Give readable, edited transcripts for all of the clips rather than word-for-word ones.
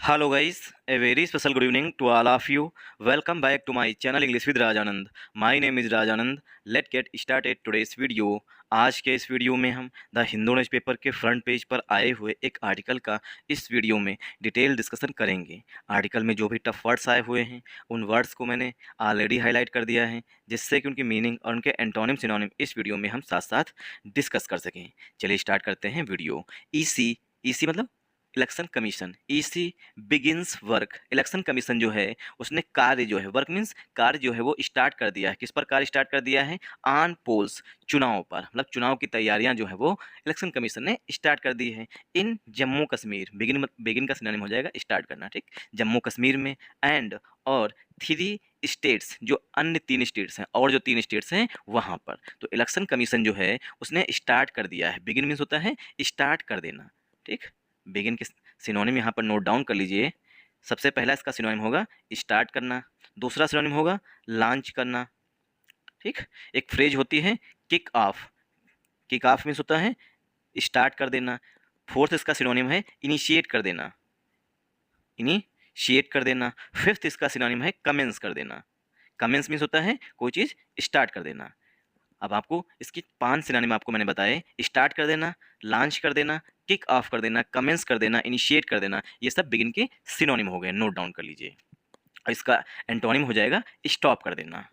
Hello guys, a very special good evening to all of you. Welcome back to my channel English with Rajanand. My name is Rajanand. Let's get started today's video. आज के इस video में हम the Hindu newspaper के front page पर आए हुए एक आर्टिकल का इस वीडियो में डिटेल डिस्कशन करेंगे। आर्टिकल में जो भी टफ वर्ड्स आए हुए हैं उन वर्ड्स को मैंने ऑलरेडी हाईलाइट कर दिया है, जिससे कि उनकी मीनिंग और उनके एंटोनिम सिनोनिम इस वीडियो में हम साथ साथ डिस्कस कर सकें। चलिए स्टार्ट करते हैं वीडियो। ईसी मतलब election commission. EC begins work. Election commission जो है उसने कार्य जो है, वर्क मीन्स कार्य जो है वो स्टार्ट कर दिया है। किस पर कार्य स्टार्ट कर दिया है? ऑन पोल्स, चुनाव पर, मतलब चुनाव की तैयारियां जो है वो इलेक्शन कमीशन ने स्टार्ट कर दी है। इन जम्मू कश्मीर, बिगिन का सिनोनिम हो जाएगा स्टार्ट करना, ठीक। जम्मू कश्मीर में एंड और 3 स्टेट्स, जो अन्य 3 स्टेट्स हैं और जो 3 स्टेट्स हैं वहाँ पर। तो इलेक्शन कमीशन जो है उसने स्टार्ट कर दिया है। बिगिन मीन्स होता है स्टार्ट कर देना, ठीक। बिगिन के सिनोनिम यहाँ पर नोट डाउन कर लीजिए। सबसे पहला इसका सिनोनिम होगा स्टार्ट करना, दूसरा सिनोनिम होगा लॉन्च करना, ठीक। एक फ्रेज होती है kick off. Kick off means होता है स्टार्ट कर देना। फोर्थ इसका सिनोनिम है इनिशिएट कर देना, इनिशिएट कर देना। फिफ्थ इसका सिनोनिम है कमेंस कर देना। कमेंस मीन्स होता है कोई चीज़ स्टार्ट कर देना। अब आपको इसकी 5 सिनोनिम आपको मैंने बताए। स्टार्ट कर देना, लॉन्च कर देना, किक ऑफ कर देना, कमेंस कर देना, इनिशिएट कर देना। ये सब बिगिन के सिनोनिम हो गए, नोट डाउन कर लीजिए। और इसका एंटोनिम हो जाएगा स्टॉप कर देना।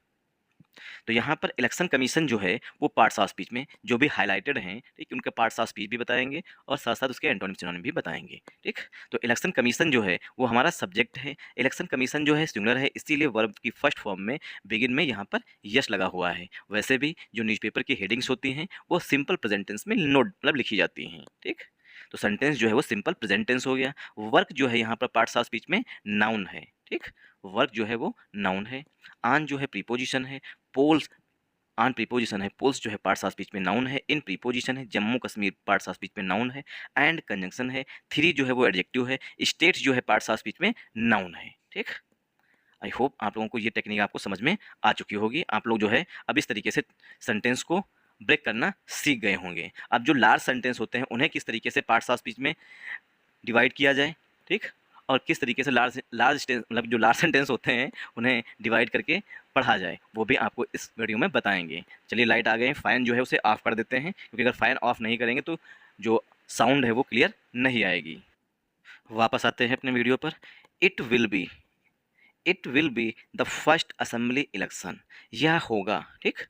तो यहाँ पर इलेक्शन कमीशन जो है वो पार्ट्स ऑफ स्पीच में जो भी हाईलाइटेड हैं, ठीक, उनके पार्ट्स ऑफ स्पीच भी बताएंगे और साथ साथ उसके एंटोनिम सिनोनिम भी बताएंगे, ठीक। तो इलेक्शन कमीशन जो है वो हमारा सब्जेक्ट है। इलेक्शन कमीशन जो है सिंगुलर है, इसीलिए वर्ब की फर्स्ट फॉर्म में बिगिन में यहाँ पर यस लगा हुआ है। वैसे भी जो न्यूज़पेपर की हेडिंग्स होती हैं वो सिंपल प्रेजेंट टेंस में नोट मतलब लिखी जाती हैं, ठीक। तो सेंटेंस जो है वो सिंपल प्रेजेंट टेंस हो गया। वर्क जो है यहाँ पर पार्ट्स ऑफ स्पीच में नाउन है, ठीक। वर्क जो है वो नाउन है। आन जो है प्रीपोजिशन है। पोल्स ऑन प्रीपोजिशन है। पोल्स जो है पार्ट्स ऑफ स्पीच में नाउन है। इन प्रीपोजिशन है। Jammu Kashmir parts of speech में नाउन है। एंड कंजंक्शन है। 3 जो है वो एडजेक्टिव है। स्टेट्स जो है पार्ट्स ऑफ स्पीच में नाउन है, ठीक। आई होप आप लोगों को ये टेक्निक आपको समझ में आ चुकी होगी। आप लोग जो है अब इस तरीके से सेंटेंस को ब्रेक करना सीख गए होंगे। अब जो लार्ज सेंटेंस होते हैं उन्हें किस तरीके से पार्ट्स ऑफ स्पीच में डिवाइड किया जाए, ठीक। और किस तरीके से लार्ज लार्ज मतलब जो लार्ज सेंटेंस होते हैं उन्हें डिवाइड करके पढ़ा जाए, वो भी आपको इस वीडियो में बताएंगे। चलिए लाइट आ गए हैं, फ़ैन जो है उसे ऑफ कर देते हैं, क्योंकि अगर फ़ैन ऑफ नहीं करेंगे तो जो साउंड है वो क्लियर नहीं आएगी। वापस आते हैं अपने वीडियो पर। It will B, it will be the first assembly election. यह होगा, ठीक।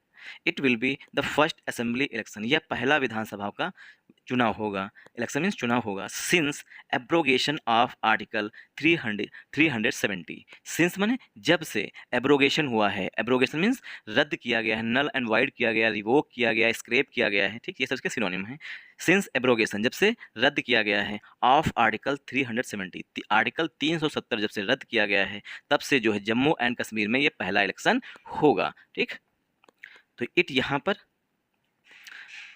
It will be the first assembly election, यह पहला विधानसभा का चुनाव होगा। इलेक्शन मीन्स चुनाव होगा। Since abrogation of article 370। Since माने जब से, एब्रोगेशन हुआ है। एब्रोगेशन मीन्स रद्द किया गया है, नल एंड वाइड किया गया, रिवोक किया गया, स्क्रैप किया गया है, ठीक। ये सब इसके सिनोनिम है। सिंस एब्रोगेशन जब से रद्द किया गया है, ऑफ आर्टिकल 370, आर्टिकल 370 जब से रद्द किया गया है, तब से जो है जम्मू एंड कश्मीर में ये पहला इलेक्शन होगा, ठीक। तो इट यहाँ पर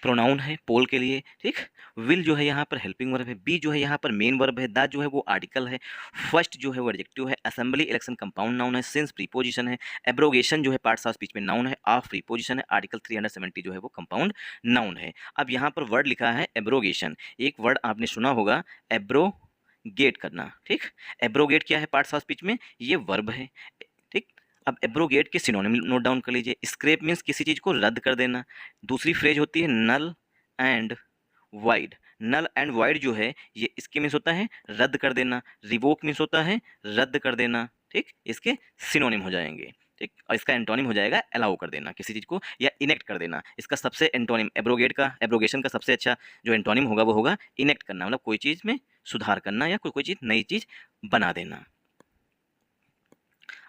प्रोनाउन है पोल के लिए, ठीक। विल जो है यहाँ पर हेल्पिंग वर्ब है। बी जो है यहाँ पर मेन वर्ब है। द जो है वो आर्टिकल है। फर्स्ट जो है वो एडजेक्टिव है। असेंबली इलेक्शन कंपाउंड नाउन है। सिंस प्रीपोजिशन है। एब्रोगेशन जो है पार्ट्स ऑफ स्पीच में नाउन है। ऑफ प्रीपोजिशन है। आर्टिकल 370 जो है वो कंपाउंड नाउन है। अब यहाँ पर वर्ड लिखा है एब्रोगेशन। एक वर्ड आपने सुना होगा एब्रोगेट करना, ठीक। एब्रोगेट क्या है पार्ट्स ऑफ स्पीच में? ये वर्ब है, ठीक। अब एब्रोगेट के सिनोनिम नोट डाउन कर लीजिए। स्क्रैप मीन्स किसी चीज़ को रद्द कर देना। दूसरी फ्रेज होती है null and void. Null and void जो है ये इसके मीन्स होता है रद्द कर देना। रिवोक मीन्स होता है रद्द कर देना, ठीक। इसके सिनोनिम हो जाएंगे, ठीक। और इसका एंटोनिम हो जाएगा अलाउ कर देना किसी चीज़ को, या इनेक्ट कर देना। इसका सबसे एंटोनिम एब्रोगेट का, एब्रोगेशन का सबसे अच्छा जो एंटोनिम होगा वो होगा इनेक्ट करना, मतलब कोई चीज़ में सुधार करना या कोई चीज़ नई चीज़ बना देना।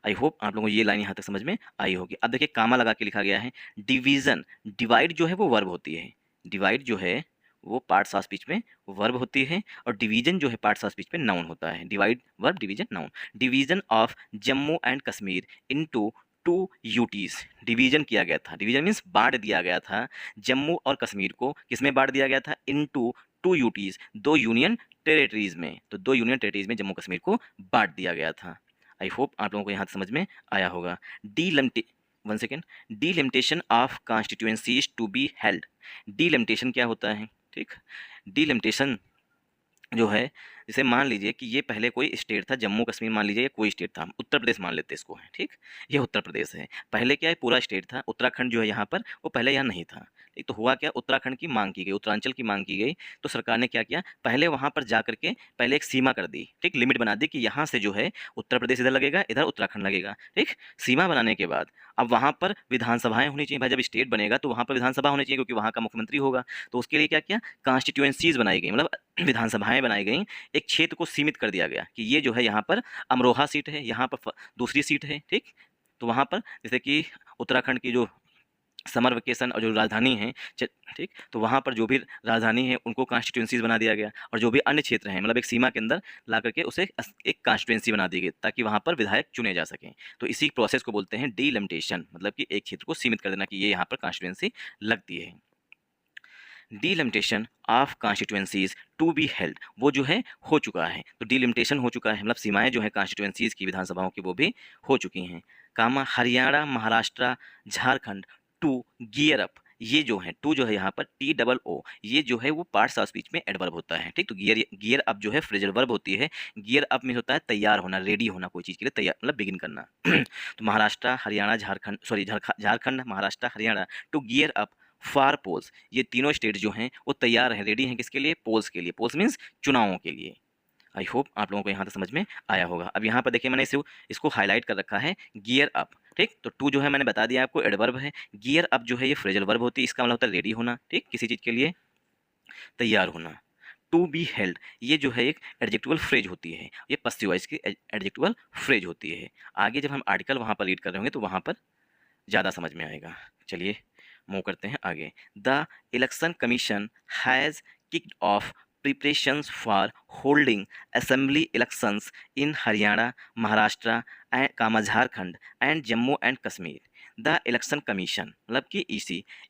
आई होप आप लोगों को ये लाइन यहाँ तक समझ में आई होगी। अब देखिए कामा लगा के लिखा गया है डिवीज़न। डिवाइड जो है वो वर्ब होती है। डिवाइड जो है वो पार्ट्स ऑफ स्पीच में वर्ब होती है, और डिवीजन जो है पार्ट्स ऑफ स्पीच में नाउन होता है। Divide verb, division noun. Division of Jammu and Kashmir into 2 UTs. Division किया गया था। डिवीजन मीन्स बांट दिया गया था जम्मू और कश्मीर को। किसमें बांट दिया गया था? इनटू 2 यूटीज, 2 यूनियन टेरेटरीज में। तो 2 यूनियन टेरेटरीज में जम्मू कश्मीर को बांट दिया गया था। आई होप आप लोगों को यहाँ समझ में आया होगा। डीलिमिटे one second. Delimitation of constituencies to be held. Delimitation क्या होता है, ठीक। डीलिमिटेशन जो है जैसे मान लीजिए कि ये पहले कोई स्टेट था, जम्मू कश्मीर मान लीजिए, या कोई स्टेट था, उत्तर प्रदेश मान लेते हैं इसको है, ठीक। ये उत्तर प्रदेश है। पहले क्या है, पूरा स्टेट था। उत्तराखंड जो है यहाँ पर, वो पहले यहाँ नहीं था, ठीक। तो हुआ क्या, उत्तराखंड की मांग की गई, उत्तरांचल की मांग की गई। तो सरकार ने क्या किया, पहले वहाँ पर जा करके पहले एक सीमा कर दी, ठीक, लिमिट बना दी कि यहाँ से जो है उत्तर प्रदेश इधर लगेगा, इधर उत्तराखंड लगेगा, ठीक। सीमा बनाने के बाद अब वहाँ पर विधानसभाएं होनी चाहिए भाई, जब स्टेट बनेगा तो वहाँ पर विधानसभा होनी चाहिए, क्योंकि वहाँ का मुख्यमंत्री होगा। तो उसके लिए क्या किया, कॉन्स्टिट्यूएंसीज बनाई गई, मतलब विधानसभाएं बनाई गई। एक क्षेत्र को सीमित कर दिया गया कि ये जो है यहाँ पर अमरोहा सीट है, यहाँ पर दूसरी सीट है, ठीक। तो वहाँ पर जैसे कि उत्तराखंड की जो समर वेकेशन और जो राजधानी है, ठीक, तो वहाँ पर जो भी राजधानी है उनको कॉन्स्टिट्यूंसीज बना दिया गया, और जो भी अन्य क्षेत्र हैं मतलब एक सीमा के अंदर ला करके उसे एक कॉन्स्टिट्यूंसी बना दी गई, ताकि वहाँ पर विधायक चुने जा सकें। तो इसी प्रोसेस को बोलते हैं डीलिमिटेशन, मतलब कि एक क्षेत्र को सीमित कर देना कि ये यहाँ पर कॉन्स्टिट्यूंसी लगती है। Delimitation of constituencies to be held, वो जो है हो चुका है। तो डीलिमिटेशन हो चुका है, मतलब सीमाएं जो है कॉन्स्टिट्यूंसीज की, विधानसभाओं की, वो भी हो चुकी हैं। Comma Haryana, Maharashtra, Jharkhand to gear up, ये जो है टू जो है यहाँ पर TOO, ये जो है वो पार्ट्स ऑफ स्पीच में एडवर्ब होता है, ठीक। तो गियर गियर अप जो है फ्रेजल वर्ब होती है। गियर अप में होता है तैयार होना, रेडी होना, कोई चीज़ के लिए तैयार, मतलब बिगिन करना। तो Maharashtra, Haryana, Jharkhand, sorry Jharkhand, Maharashtra, Haryana to gear up for polls, ये तीनों स्टेट जो हैं वो तैयार हैं, रेडी हैं, किसके लिए, पोल्स के लिए। पोल्स मीन्स चुनावों के लिए। आई होप आप लोगों को यहाँ तक समझ में आया होगा। अब यहाँ पर देखिए मैंने इसको हाईलाइट कर रखा है, गियर अप, ठीक। तो टू जो है मैंने बता दिया आपको एडवर्ब है, गियर अप जो है ये फ्रेजल वर्ब होती है, इसका मतलब होता है रेडी होना, ठीक, किसी चीज़ के लिए तैयार होना। टू बी हेल्ड, ये जो है एक एडजेक्टिवल फ्रेज होती है, ये पसिव वॉइस की एडजेक्टिवल फ्रेज होती है। आगे जब हम आर्टिकल वहाँ पर रीड कर रहे होंगे तो वहाँ पर ज़्यादा समझ में आएगा। चलिए मूव करते हैं आगे। The election commission has kicked of preparations for holding assembly elections in Haryana, Maharashtra and Jharkhand and Jammu and Kashmir. The election commission मतलब कि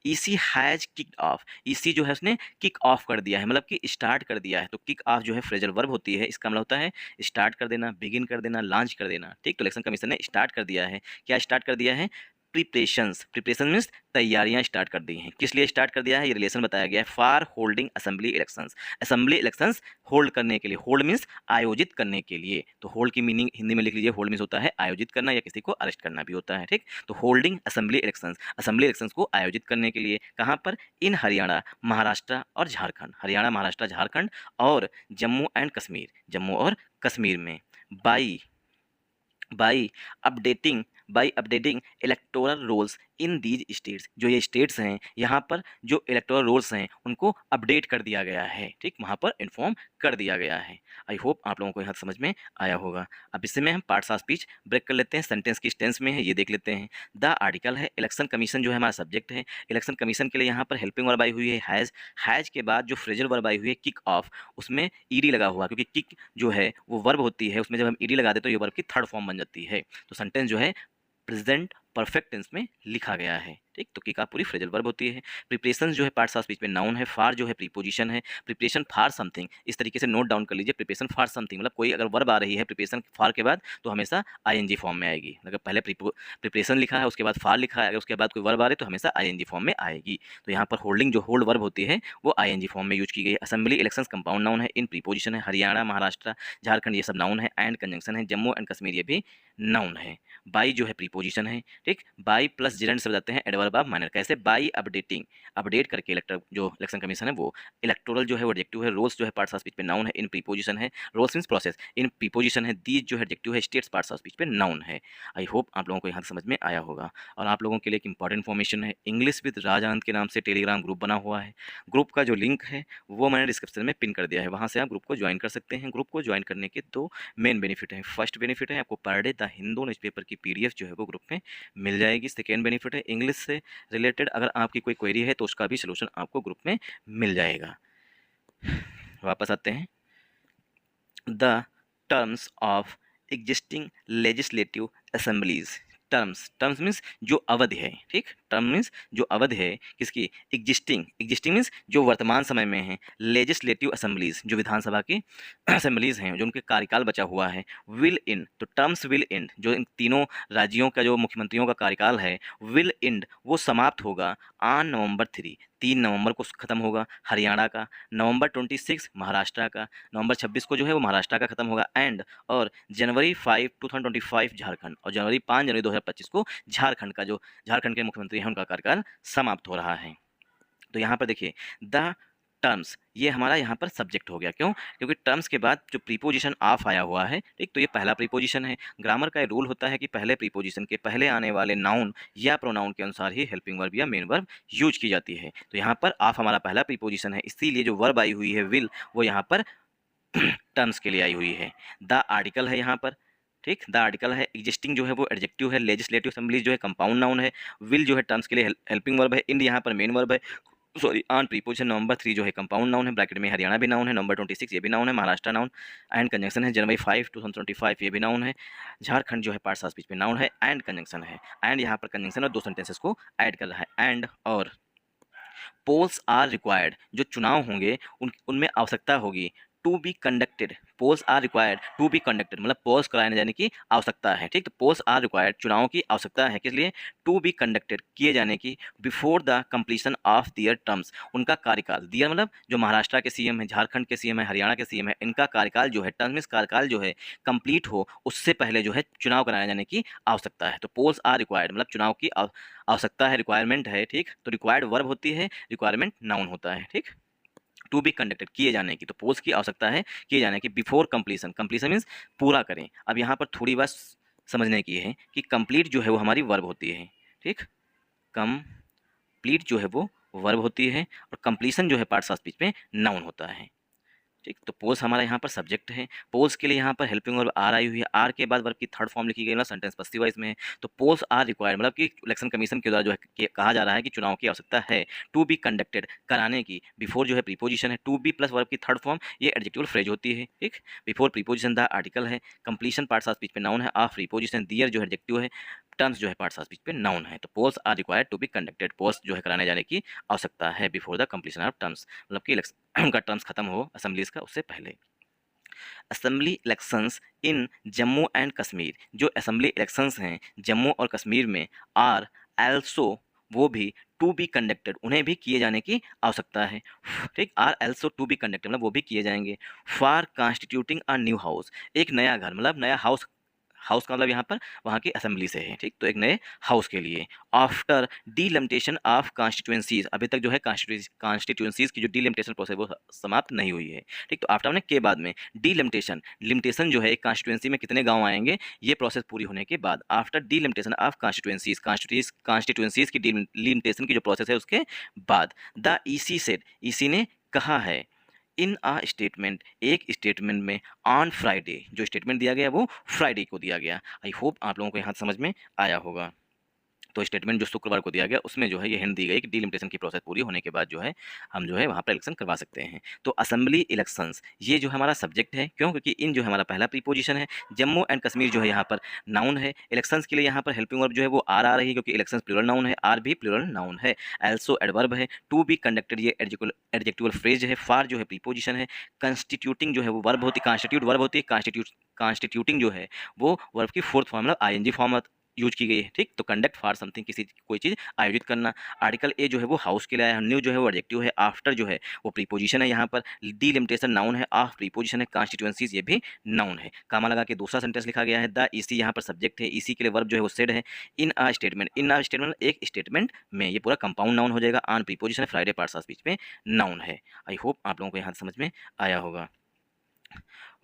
EC has kicked of, EC जो है उसने किक ऑफ कर दिया है, मतलब कि स्टार्ट कर दिया है। तो किक ऑफ जो है फ्रेजल वर्ब होती है, इसका मतलब होता है स्टार्ट कर देना, बिगिन कर देना, लॉन्च कर देना, ठीक। तो इलेक्शन कमीशन ने स्टार्ट कर दिया है, क्या स्टार्ट कर दिया है, प्रिपरेशंस, प्रिपरेशन मीन्स तैयारियां स्टार्ट कर दी हैं। किस लिए स्टार्ट कर दिया है, ये रिलेशन बताया गया है, for holding assembly elections, assembly elections hold करने के लिए, होल्ड मीन्स आयोजित करने के लिए। तो होल्ड की मीनिंग हिंदी में लिख लीजिए, होल्ड मीन्स होता है आयोजित करना या किसी को अरेस्ट करना भी होता है, ठीक। तो holding assembly elections, assembly elections को आयोजित करने के लिए, कहाँ पर, इन हरियाणा, महाराष्ट्र और झारखंड, हरियाणा, महाराष्ट्र, झारखंड और जम्मू एंड कश्मीर, जम्मू और कश्मीर में। By by updating by updating electoral rolls in these states, जो ये स्टेट्स हैं यहाँ पर जो इलेक्टोरल रोल्स हैं उनको अपडेट कर दिया गया है, ठीक, वहाँ पर इन्फॉर्म कर दिया गया है। आई होप आप लोगों को यहाँ समझ में आया होगा। अब इससे में हम पार्ट्स ऑफ स्पीच ब्रेक कर लेते हैं, सेंटेंस किस टेंस में है ये देख लेते हैं। द आर्टिकल है, इलेक्शन कमीशन जो है हमारा सब्जेक्ट है, इलेक्शन कमीशन के लिए यहाँ पर हेल्पिंग वर्ब आई हुई है हैज़, हैज़ के बाद जो फ्रेजल वर्ब आई हुई है किक ऑफ, उसमें ईडी लगा हुआ, क्योंकि किक जो है वो वर्ब होती है, उसमें जब हम ईडी लगा देते तो ये वर्ब की थर्ड फॉर्म बन जाती है। तो सेंटेंस जो है प्रेजेंट परफेक्ट टेंस में लिखा गया है, ठीक। तो की का पूरी फ्रेजल वर्ब होती है। प्रिपरेशन जो है पार्ट्स ऑफ स्पीच में नाउन है, फार जो है प्रीपोजिशन है, प्रिपरेशन फॉर समथिंग, इस तरीके से नोट डाउन कर लीजिए, प्रिपरेशन फॉर समथिंग मतलब कोई अगर वर्ब आ रही है प्रिपरेशन फॉर के बाद तो हमेशा आईएनजी फॉर्म में आएगी। अगर पहले प्रिपरेशन लिखा है उसके बाद फॉर लिखा है, अगर उसके बाद कोई वर्ब आ रही है तो हमेशा आईएनजी फॉर्म में आएगी। तो यहाँ पर होल्डिंग जो होल्ड वर्ब होती है वो आईएनजी फॉर्म में यूज की गई है। असेंबली इलेक्शंस कंपाउंड नाउन है, इन प्रीपोजिशन है, हरियाणा, महाराष्ट्र, झारखंड ये सब नाउन है, एंड कंजंक्शन है, जम्मू एंड कश्मीर ये भी नाउन है। बाई जो है प्रीपोजिशन है, ठीक। बाई प्लस जेरेंट से बताते हैं एडवर्ब ऑफ माइनर, कैसे, बाई अपडेटिंग, अपडेट करके जो इलेक्शन कमीशन है वो, इलेक्टोरल जो है वो एडजेक्टिव है, रोल्स जो है पार्ट्स ऑफ स्पीच पे नाउन है, इन प्रीपोजिशन है, रोल्स मींस प्रोसेस, इन प्रीपोजिशन है, दीज जो है एडजेक्टिव है, स्टेट्स पार्ट्स ऑफ स्पीच पे नाउन है। आई होप आप लोगों को यहाँ समझ में आया होगा। और आप लोगों के लिए एक इंपॉर्टेंट इन्फॉर्मेशन है, इंग्लिश विद राज आनंद के नाम से टेलीग्राम ग्रुप बना हुआ है। ग्रुप का जो लिंक है वो मैंने डिस्क्रिप्शन में पिन कर दिया है, वहाँ से आप ग्रुप को ज्वाइन कर सकते हैं। ग्रुप को ज्वाइन करने के दो मेन बेनिफिट हैं। फर्स्ट बेनिफिट है आपको per day the Hindu newspaper की PDF जो है वो ग्रुप में मिल जाएगी। सेकेंड बेनिफिट है इंग्लिश से रिलेटेड अगर आपकी कोई क्वेरी है तो उसका भी सलूशन आपको ग्रुप में मिल जाएगा। वापस आते हैं। The terms of existing legislative assemblies, terms means जो अवधि है, ठीक। टर्म मीन्स जो अवधि है किसकी, एग्जिस्टिंग मीन्स जो वर्तमान समय में है, लेजिस्लेटिव असेंबलीज जो विधानसभा की असेंबलीज हैं जो उनके कार्यकाल बचा हुआ है, विल एंड, तो टर्म्स विल एंड जो इन तीनों राज्यों का जो मुख्यमंत्रियों का कार्यकाल है विल एंड वो समाप्त होगा ऑन नवंबर 3 नवंबर को खत्म होगा हरियाणा का, नवंबर 26 महाराष्ट्र का, नवंबर 26 को जो है वो महाराष्ट्र का खत्म होगा एंड, और जनवरी 5 2025 झारखंड, और जनवरी 2025 को झारखंड का जो झारखंड के मुख्यमंत्री हैं उनका कार्यकाल समाप्त हो रहा है। तो यहाँ पर देखिए द टर्म्स, ये हमारा यहाँ पर सब्जेक्ट हो गया, क्यों, क्योंकि टर्म्स के बाद जो प्रीपोजिशन ऑफ आया हुआ है, ठीक, तो ये पहला प्रीपोजिशन है। ग्रामर का रूल होता है कि पहले प्रीपोजिशन के पहले आने वाले नाउन या प्रोनाउन के अनुसार ही हेल्पिंग वर्ब या मेन वर्ब यूज की जाती है। तो यहाँ पर ऑफ हमारा पहला प्रीपोजिशन है, इसीलिए जो वर्ब आई हुई है विल वो यहाँ पर टर्म्स के लिए आई हुई है। द आर्टिकल है यहाँ पर, ठीक, द आर्टिकल है, एग्जिस्टिंग जो है वो एडजेक्टिव है, लेजिस्लेटिव असेंबली जो है कंपाउंड नाउन है, विल जो है टर्म्स के लिए हेल्पिंग वर्ब है, इंड यहाँ पर मेन वर्ब है, सॉरी ऑन प्रीपोजिशन, नवंबर 3 जो है कंपाउंड नाउन है, ब्रैकेट में हरियाणा भी नाउन है, नवंबर 26 ये भी नाउन है, महाराष्ट्र नाउन एंड कंजंक्शन है, जनवरी 5 2025 ये भी नाउन है, झारखंड जो है पार्ट्स ऑफ स्पीच में नाउन है एंड कंजंक्शन है, एंड यहाँ पर कंजंक्शन और दो सेंटेंसेस को ऐड कर रहा है एंड, और पोल्स आर रिक्वायर्ड, जो चुनाव होंगे उनमें आवश्यकता होगी to be conducted, polls are required to be conducted, मतलब पोल्स कराने जाने की आवश्यकता है, ठीक, तो पोल्स आर रिक्वायर्ड चुनाव की आवश्यकता है, किस लिए, टू बी कंडक्टेड किए जाने की, before the completion of their terms, उनका कार्यकाल, दियर मतलब जो महाराष्ट्र के सीएम है, झारखंड के सीएम है, हरियाणा के सीएम है, इनका कार्यकाल जो है, टर्म मींस कार्यकाल जो है कंप्लीट हो उससे पहले जो है चुनाव कराने जाने की आवश्यकता है। तो पोल्स आर रिक्वायर्ड मतलब चुनाव की आवश्यकता है, रिक्वायरमेंट है, ठीक, तो रिक्वायर्ड वर्ब होती है, रिक्वायरमेंट नाउन होता है, ठीक, टू बी कंडक्टेड किए जाने की, तो पोल्स की आवश्यकता है किए जाने की, बिफोर कंप्लीशन, कंप्लीशन मीन्स पूरा करें। अब यहाँ पर थोड़ी बात समझने की है कि कंप्लीट जो है वो हमारी वर्ब होती है, ठीक, कंप्लीट जो है वो वर्ब होती है और कंप्लीशन जो है पार्ट्स ऑफ स्पीच में नाउन होता है, ठीक, तो पोल्स हमारा यहाँ पर सब्जेक्ट है, पोल्स के लिए यहाँ पर हेल्पिंग वर्ब आर आई हुई है, आर के बाद वर्ब की थर्ड फॉर्म लिखी गई ना, सेंटेंस पस्सिव वॉइस में है, तो पोल्स आर रिक्वायर्ड मतलब कि इलेक्शन कमीशन के द्वारा जो है कहा जा रहा है कि चुनाव की आवश्यकता है टू बी कंडक्टेड कराने की, बिफोर जो है प्रीपोजिशन है, टू बी प्लस वर्ब की थर्ड फॉर्म ये एडजेक्टिव फ्रेज होती है, ठीक, बिफोर प्रीपोजिशन द आर्टिकल है, कंप्लीशन पार्ट्स ऑफ स्पीच पे नाउन है, ऑफ प्रीपोजिशन दियर जो है एडजेक्टिव है, टर्म्स जो है पार्ट्स ऑफ स्पीच पे नाउन है, तो polls are required to be conducted, polls जो है कराने जाने की आवश्यकता है before the completion of terms, मतलब कि उनका टर्म्स खत्म हो असेंबलीज का उससे पहले। Assembly elections in Jammu and Kashmir, जो असेंबली इलेक्शंस हैं जम्मू और कश्मीर में, आर एल्सो वो भी टू बी कंडक्टेड उन्हें भी किए जाने की आवश्यकता है, ठीक, are also to be conducted मतलब वो भी किए जाएंगे, for constituting a new house, एक नया घर मतलब नया हाउस, हाउस का मतलब यहाँ पर वहाँ की असेंबली से है, ठीक, तो एक नए हाउस के लिए, आफ्टर डीलिमिटेशन ऑफ कॉन्स्टिट्यूंसीज, अभी तक जो है कॉन्स्टिट्यूंसीज की जो डीलिमिटेशन प्रोसेस वो समाप्त नहीं हुई है, ठीक, तो आफ्टर ने के बाद में डीलिमिटेशन, लिमिटेशन जो है एक कॉन्स्टिट्यूंसी में कितने गांव आएंगे ये प्रोसेस पूरी होने के बाद, आफ्टर डीलिमिटेशन ऑफ कॉन्स्टिट्यूंसीज की डीलिमिटेशन की जो प्रोसेस है उसके बाद, द ईसी सेड, ईसी ने कहा है, इन आ स्टेटमेंट, एक स्टेटमेंट में, ऑन फ्राइडे, जो स्टेटमेंट दिया गया वो फ्राइडे को दिया गया। आई होप आप लोगों को यहाँ समझ में आया होगा। तो स्टेटमेंट जो शुक्रवार को दिया गया उसमें जो है ये हिंट दी गई कि डीलिमिटेशन की प्रोसेस पूरी होने के बाद जो है हम जो है वहाँ पर इलेक्शन करवा सकते हैं। तो असेंबली इलेक्शंस ये जो हमारा सब्जेक्ट है, क्यों, क्योंकि इन जो है हमारा पहला प्रीपोजिशन है, जम्मू एंड कश्मीर जो है यहाँ पर नाउन है, इलेक्शंस के लिए यहाँ पर हेल्पिंग वर्ब जो है वो आर आ रही है क्योंकि इलेक्शंस प्लूरल नाउन है, आर भी प्लूरल नाउन है, एल्सो एडवर्ब है, टू बी कंडक्टेड ये एडजेक्टिवल फ्रेज है, फार जो है प्रीपोजिशन है, कंस्टिट्यूटिंग जो है वो वर्ब होती है, कॉन्स्टिट्यूट वर्ब होती है, कॉन्स्टिट्यूटिंग जो है वो वर्ब की फोर्थ फॉर्म मतलब आईएनजी फॉर्म यूज की गई है, ठीक, तो कंडक्ट फॉर समथिंग किसी कोई चीज़ आयोजित करना, आर्टिकल ए जो है वो हाउस के लिए आया है, न्यू जो है वो एडजेक्टिव है, आफ्टर जो है वो प्रीपोजिशन है, यहाँ पर डीलिमिटेशन नाउन है, ऑफ प्रीपोजिशन है, कॉन्स्टिट्यूएंसीज ये भी नाउन है, कामा लगा के दूसरा सेंटेंस लिखा गया है, द ईसी यहाँ पर सब्जेक्ट है, ईसी के लिए वर्ब जो है वो सेड है, इन आ स्टेटमेंट, इन आ स्टेटमेंट एक स्टेटमेंट में, ये पूरा कंपाउंड नाउन हो जाएगा, ऑन प्रीपोजिशन है, फ्राइडे पार्ट्स ऑफ स्पीच में नाउन है। आई होप आप लोगों को यहाँ समझ में आया होगा।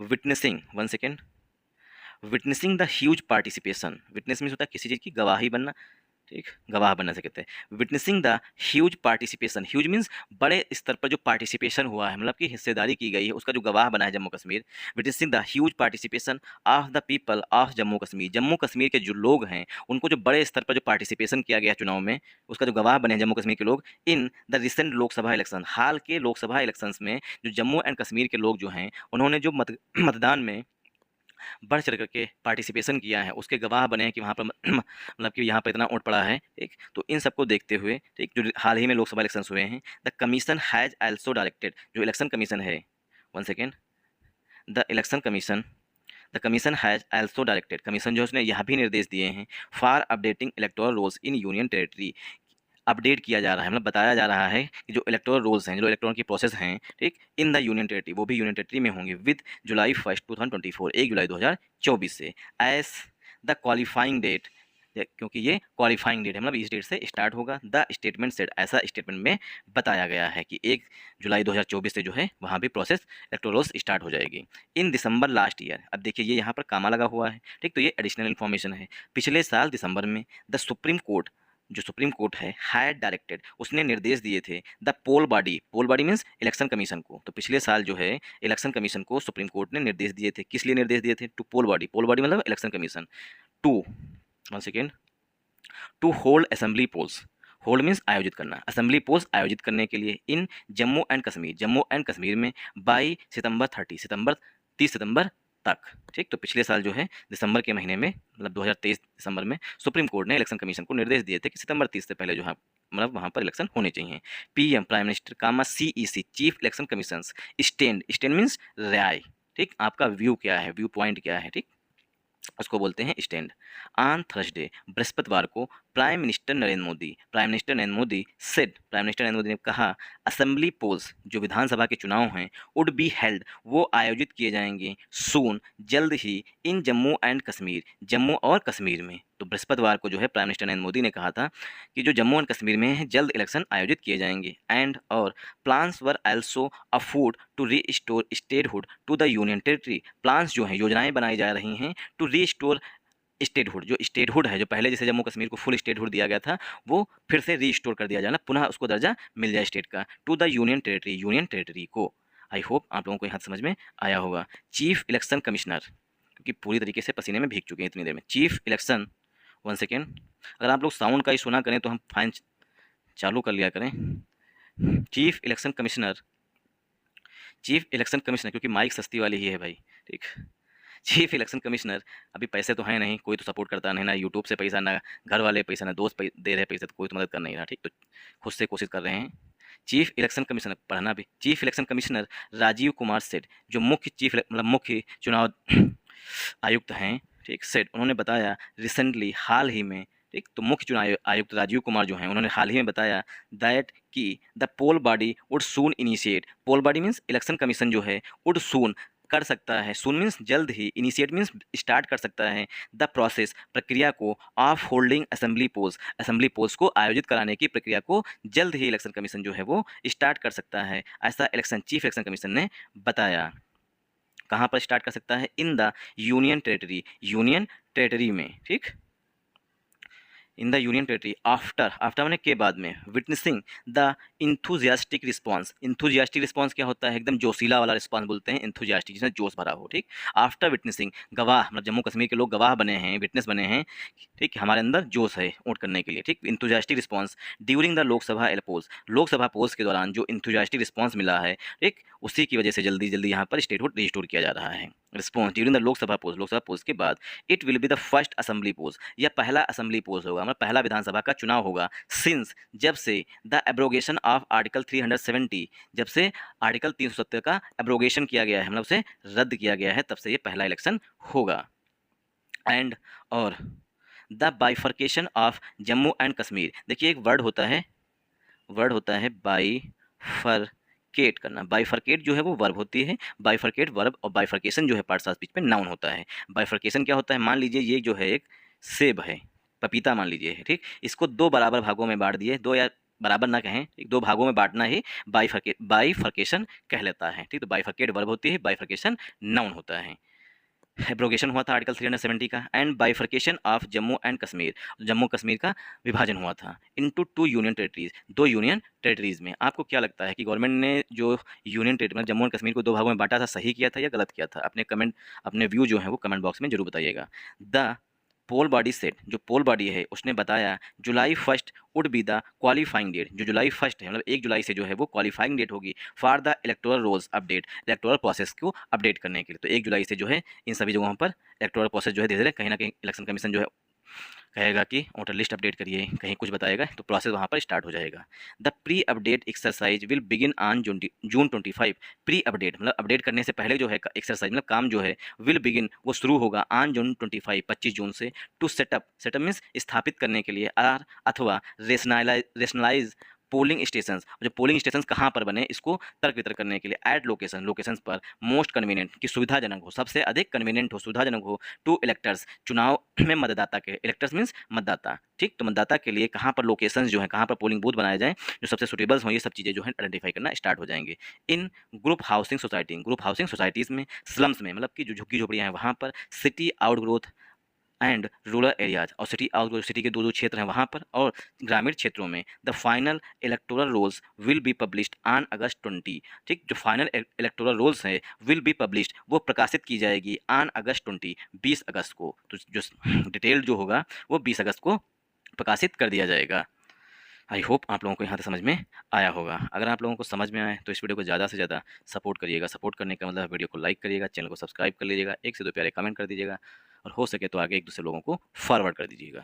Witnessing, one second, witnessing the huge participation, witness means होता है किसी चीज़ की गवाही बनना, ठीक, गवाह बनने से कहते हैं, witnessing the huge participation, huge means बड़े स्तर पर जो पार्टिसिपेशन हुआ है मतलब कि हिस्सेदारी की गई है उसका जो गवाह बना है Jammu Kashmir, witnessing the huge participation of the people of Jammu Kashmir, Jammu Kashmir के जो लोग हैं उनको जो बड़े स्तर पर जो पार्टिसिपेशन किया गया चुनाव में उसका जो गवाह बने हैं जम्मू कश्मीर के लोग, in the recent Lok Sabha election, हाल के लोकसभा इलेक्शंस में जो जम्मू एंड कश्मीर के लोग जो हैं उन्होंने जो मतदान में बढ़ चढ़ करके पार्टिसिपेशन किया है, उसके गवाह बने हैं कि वहाँ पर मतलब कि यहाँ पर इतना वोट पड़ा है, ठीक। तो इन सबको देखते हुए, ठीक, जो हाल ही में लोकसभा इलेक्शंस हुए हैं, the commission has also directed, जो इलेक्शन कमीशन है, one second, the election commission, the commission has also directed, commission जो है उसने यह भी निर्देश दिए हैं for updating electoral rolls in union territory, update किया जा रहा है, मतलब बताया जा रहा है कि जो इलेक्टोरल रोल्स हैं, जो इलेक्टोरल की प्रोसेस हैं, ठीक, इन द यूनियन टेरिटरी, वो भी यूनियन टेरिटरी में होंगे विद जुलाई 1 2024, 1 जुलाई 2024 से, एज द क्वालिफाइंग डेट, क्योंकि ये क्वालिफाइंग डेट है, मतलब इस डेट से स्टार्ट होगा। द स्टेटमेंट सेट, ऐसा स्टेटमेंट में बताया गया है कि 1 जुलाई 2024 से जो है वहाँ भी प्रोसेस इलेक्टोरल स्टार्ट हो जाएगी। इन दिसंबर लास्ट ईयर, अब देखिए ये यहाँ पर कामा लगा हुआ है, ठीक, तो ये एडिशनल इन्फॉर्मेशन है। पिछले साल दिसंबर में द सुप्रीम कोर्ट, जो सुप्रीम कोर्ट है, हैड डायरेक्टेड, उसने निर्देश दिए थे the poll body means election commission को, तो पिछले साल जो है इलेक्शन कमीशन को सुप्रीम कोर्ट ने निर्देश दिए थे, किस लिए निर्देश दिए थे? टू पोल बॉडी मतलब election commission, to, one second, to hold assembly polls, hold means आयोजित करना, असेंबली पोल्स आयोजित करने के लिए इन जम्मू एंड कश्मीर में 30 सितंबर तक, ठीक। तो पिछले साल जो है दिसंबर के महीने में, मतलब 2023 दिसंबर में सुप्रीम कोर्ट ने इलेक्शन कमीशन को निर्देश दिए थे कि सितंबर 30 से पहले जो है मतलब वहाँ पर इलेक्शन होने चाहिए। PM prime minister comma CEC chief election commission stand means राय, ठीक, आपका व्यू क्या है, व्यू पॉइंट क्या है, ठीक, उसको बोलते हैं स्टैंड। ऑन थर्सडे, बृहस्पतिवार को प्राइम मिनिस्टर नरेंद्र मोदी ने कहा असेंबली पोल्स, जो विधानसभा के चुनाव हैं, वुड बी हेल्ड, वो आयोजित किए जाएंगे सून, जल्द ही, इन जम्मू और कश्मीर में। तो बृहस्पतिवार को जो है प्राइम मिनिस्टर नरेंद्र मोदी ने कहा था कि जो जम्मू एंड कश्मीर में है जल्द इलेक्शन आयोजित किए जाएंगे, एंड और plans were also afoot to restore statehood to the union territory, plans जो हैं, योजनाएं बनाई जा रही हैं टू रीस्टोर स्टेटहुड, जो स्टेटहुड है, जो पहले जैसे जम्मू कश्मीर को फुल स्टेटहुड दिया गया था, वो फिर से रीस्टोर कर दिया जाना, पुनः उसको दर्जा मिल जाए स्टेट का, टू द यूनियन टेरिटरी को। आई होप आप लोगों को यहाँ समझ में आया होगा। चीफ इलेक्शन कमिश्नर, क्योंकि पूरी तरीके से पसीने में भीग चुके हैं इतनी देर में, चीफ इलेक्शन, वन सेकेंड, अगर आप लोग साउंड का ही सुना करें तो हम फाइन चालू कर लिया करें। चीफ इलेक्शन कमिश्नर, क्योंकि माइक सस्ती वाली ही है भाई, ठीक। चीफ इलेक्शन कमिश्नर, अभी पैसे तो हैं नहीं, कोई तो सपोर्ट करता नहीं, ना यूट्यूब से पैसा, ना घर वाले पैसा, ना दोस्त दे रहे पैसे, तो कोई तो मदद कर नहीं रहा, ठीक। तो खुद से कोशिश कर रहे हैं। चीफ इलेक्शन कमिश्नर, पढ़ना भी, chief election commissioner Rajiv Kumar Seth, जो मुख्य चुनाव आयुक्त हैं, ठीक, सेठ, उन्होंने बताया रिसेंटली, हाल ही में, ठीक, तो मुख्य चुनाव आयुक्त राजीव कुमार जो हैं, उन्होंने हाल ही में बताया दैट कि the poll body would soon initiate, poll body means election commission जो है, वुड सून कर सकता है, सून मीन्स जल्द ही, इनिशिएट मीन्स स्टार्ट कर सकता है, द प्रोसेस प्रक्रिया को, ऑफ होल्डिंग असेंबली पोल्स को आयोजित कराने की प्रक्रिया को जल्द ही इलेक्शन कमीशन जो है वो स्टार्ट कर सकता है, ऐसा चीफ इलेक्शन कमीशन ने बताया। कहाँ पर स्टार्ट कर सकता है? इन द यूनियन टेरिटरी में, ठीक, in the union territory, after मैंने के बाद में, विटनेसिंग द इंथुजियास्टिक रिस्पॉन्स क्या होता है? एकदम जोशीला वाला रिस्पॉन्स बोलते हैं, इंथुजियास्टिक, जिसमें जोश भरा हो, ठीक। आफ्टर विटनेसिंग, गवाह, मतलब जम्मू कश्मीर के लोग गवाह बने हैं, विटनेस बने हैं, ठीक, हमारे अंदर जोश है वोट करने के लिए, ठीक। Enthusiastic response during the Lok Sabha polls के दौरान जो इंथुजियास्टिक रिस्पॉन्स मिला है, ठीक, उसी की वजह से जल्दी यहाँ पर स्टेटहुड रिस्टोर किया जा रहा है। Response during the Lok Sabha polls के बाद, it will be the first assembly polls, यह पहला असेंबली पोल्स होगा, मतलब पहला विधानसभा का चुनाव होगा, सिंस, जब से, द एब्रोगेशन ऑफ आर्टिकल 370, जब से आर्टिकल 370 का एब्रोगेशन किया गया है, मतलब उसे रद्द किया गया है, तब से ये पहला इलेक्शन होगा। एंड और the bifurcation of Jammu and Kashmir, देखिए एक वर्ड होता है बाइफरकेट करना, बाइफरकेट जो है वो वर्ब होती है, बाइफरकेट वर्ब, और बाइफरकेशन जो है पार्ट्स ऑफ स्पीच में नाउन होता है। बाइफरकेशन क्या होता है? मान लीजिए ये जो है एक सेब है, पपीता मान लीजिए है, ठीक, इसको दो बराबर भागों में बांट दिए, दो या बराबर ना कहें, दो भागों में बांटना ही बाइफरकेशन कहलाता है, ठीक। तो बाइफरकेट वर्ब होती है, बाइफरकेशन नाउन होता है। एब्रोगेशन हुआ था आर्टिकल 370 का, and bifurcation of Jammu Kashmir का विभाजन हुआ था इनटू टू यूनियन टेरिटरीज, दो यूनियन टेरिटरीज में। आपको क्या लगता है कि गवर्नमेंट ने जो यूनियन टेरिटरी मतलब जम्मू एंड कश्मीर को दो भागों में बांटा था, सही किया था या गलत किया था? अपने व्यू जो है वो कमेंट बॉक्स में जरूर बताइएगा। द पोल बॉडी सेट, जो पोल बॉडी है उसने बताया July 1 would be the qualifying date, जो जुलाई 1 है मतलब 1 जुलाई से जो है वो क्वालिफाइंग डेट होगी for the electoral rolls update, electoral process को अपडेट करने के लिए। तो 1 जुलाई से जो है इन सभी जगहों पर इलेक्टोरल प्रोसेस जो है धीरे धीरे कहीं ना कहीं इलेक्शन कमीशन जो है कहेगा कि वोटर लिस्ट अपडेट करिए, कहीं कुछ बताएगा तो प्रोसेस वहाँ पर स्टार्ट हो जाएगा। The pre update exercise will begin on June 25। Pre update मतलब अपडेट करने से पहले जो है एक्सरसाइज मतलब काम जो है विल बिगिन वो शुरू होगा ऑन जून 25 25 जून से टू सेटअप, सेटअप मीन्स स्थापित करने के लिए आर अथवा रेशनलाइज पोलिंग स्टेशन, जो पोलिंग स्टेशन कहाँ पर बने इसको तर्क वितर्क करने के लिए एट लोकेशन, लोकेशन पर मोस्ट कन्वीनियंट की सुविधाजनक हो, सबसे अधिक कन्वीनियंट हो सुविधाजनक हो टू इलेक्टर्स, चुनाव में मतदाता के, इलेक्टर्स मीन्स मतदाता, ठीक। तो मतदाता के लिए कहाँ पर लोकेशंस जो है कहाँ पर पोलिंग बूथ बनाए जाएँ जो सबसे सुटेबल्स हों, ये सब चीज़ें जो है आइडेंटिफाई करना स्टार्ट हो जाएंगे। In group housing society, group housing societies में, स्लम्स में मतलब कि जो झुग्गी झोपड़ियाँ हैं वहाँ पर, city outgrowth and rural areas, और सिटी आउटग्रोथ सिटी के दो क्षेत्र हैं वहाँ पर, और ग्रामीण क्षेत्रों में the final electoral rolls will be published on August 20, ठीक। जो फाइनल इलेक्टोरल रोल्स है विल बी पब्लिश्ड वो प्रकाशित की जाएगी ऑन अगस्त 20 20 अगस्त को। तो जो डिटेल जो होगा वो 20 अगस्त को प्रकाशित कर दिया जाएगा। आई होप आप लोगों को यहाँ तक समझ में आया होगा। अगर आप लोगों को समझ में आए तो इस वीडियो को ज़्यादा से ज़्यादा सपोर्ट करिएगा। सपोर्ट करने का मतलब वीडियो को लाइक करिएगा, चैनल को सब्सक्राइब कर लीजिएगा, 1 से 2 प्यारे कमेंट कर दीजिएगा, और हो सके तो आगे एक दूसरे लोगों को फॉरवर्ड कर दीजिएगा।